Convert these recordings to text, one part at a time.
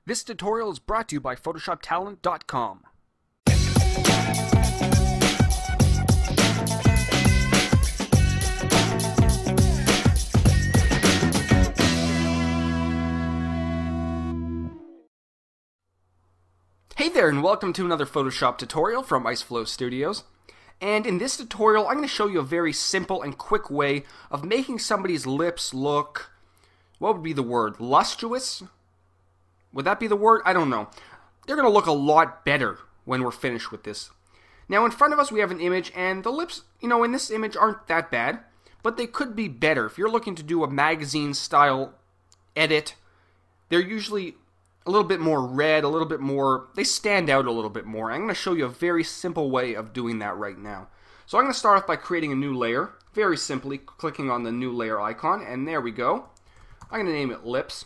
This tutorial is brought to you by PhotoshopTalent.com. Hey there, and welcome to another Photoshop tutorial from IceFlow Studios. And in this tutorial, I'm going to show you a very simple and quick way of making somebody's lips look, what would be the word, luscious? Would that be the word? I don't know. They're going to look a lot better when we're finished with this. Now in front of us we have an image, and the lips, in this image aren't that bad, but they could be better. If you're looking to do a magazine style edit, they're usually a little bit more red, a little bit more, they stand out a little bit more. I'm going to show you a very simple way of doing that right now. So I'm going to start off by creating a new layer, very simply clicking on the new layer icon, and there we go. I'm going to name it lips.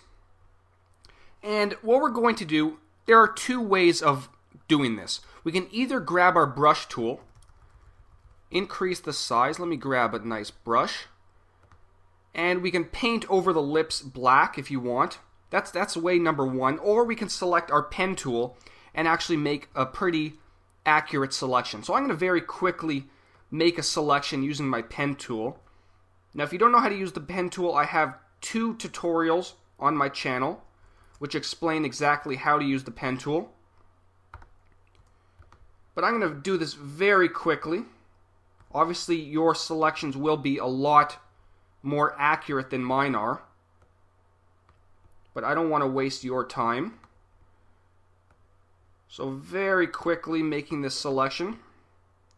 And what we're going to do, there are two ways of doing this. We can either grab our brush tool, increase the size, let me grab a nice brush, and we can paint over the lips black if you want. That's way number one. Or we can select our pen tool and actually make a pretty accurate selection. So I'm going to very quickly make a selection using my pen tool. Now if you don't know how to use the pen tool, I have two tutorials on my channel which explain exactly how to use the pen tool. But I'm going to do this very quickly. Obviously your selections will be a lot more accurate than mine are, but I don't want to waste your time. So very quickly making this selection.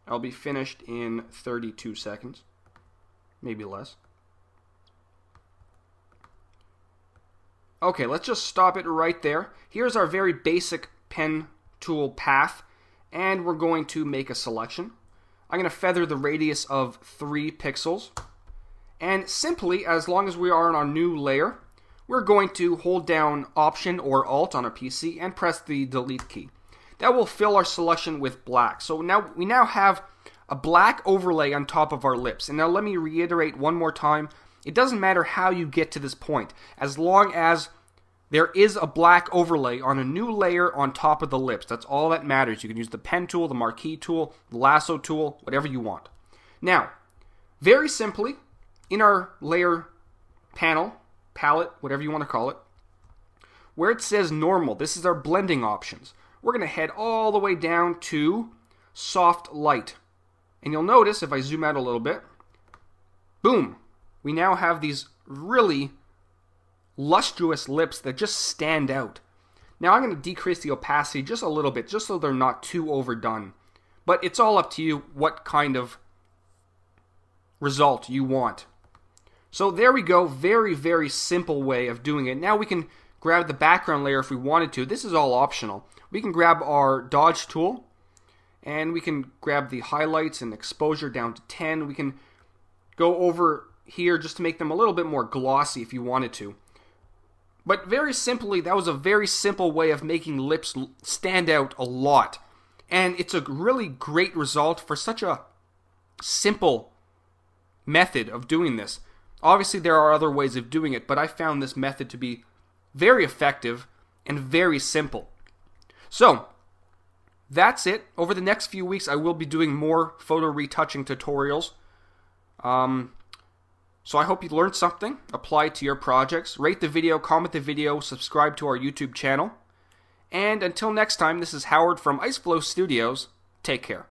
I'll be finished in 32 seconds, maybe less. Okay, let's just stop it right there. Here's our very basic pen tool path, and we're going to make a selection. I'm going to feather the radius of 3 pixels, and simply, as long as we are on our new layer, we're going to hold down Option or Alt on a PC and press the delete key. That will fill our selection with black. So now we have a black overlay on top of our lips. And now let me reiterate one more time. It doesn't matter how you get to this point, as long as there is a black overlay on a new layer on top of the lips. That's all that matters. You can use the pen tool, the marquee tool, the lasso tool, whatever you want. Now, very simply, in our layer panel, palette, whatever you want to call it, where it says normal, this is our blending options. We're going to head all the way down to soft light. And you'll notice, if I zoom out a little bit, boom, we now have these really lustrous lips that just stand out. Now I'm going to decrease the opacity just a little bit, just so they're not too overdone. But it's all up to you what kind of result you want. So there we go, very, very simple way of doing it. Now we can grab the background layer if we wanted to. This is all optional. We can grab our dodge tool, and we can grab the highlights and exposure down to 10. We can go over here just to make them a little bit more glossy if you wanted to. But very simply, that was a very simple way of making lips stand out a lot. And it's a really great result for such a simple method of doing this. Obviously there are other ways of doing it, but I found this method to be very effective and very simple. So, that's it. Over the next few weeks I will be doing more photo retouching tutorials. So I hope you learned something, apply it to your projects, rate the video, comment the video, subscribe to our YouTube channel. And until next time, this is Howard from IceFlow Studios. Take care.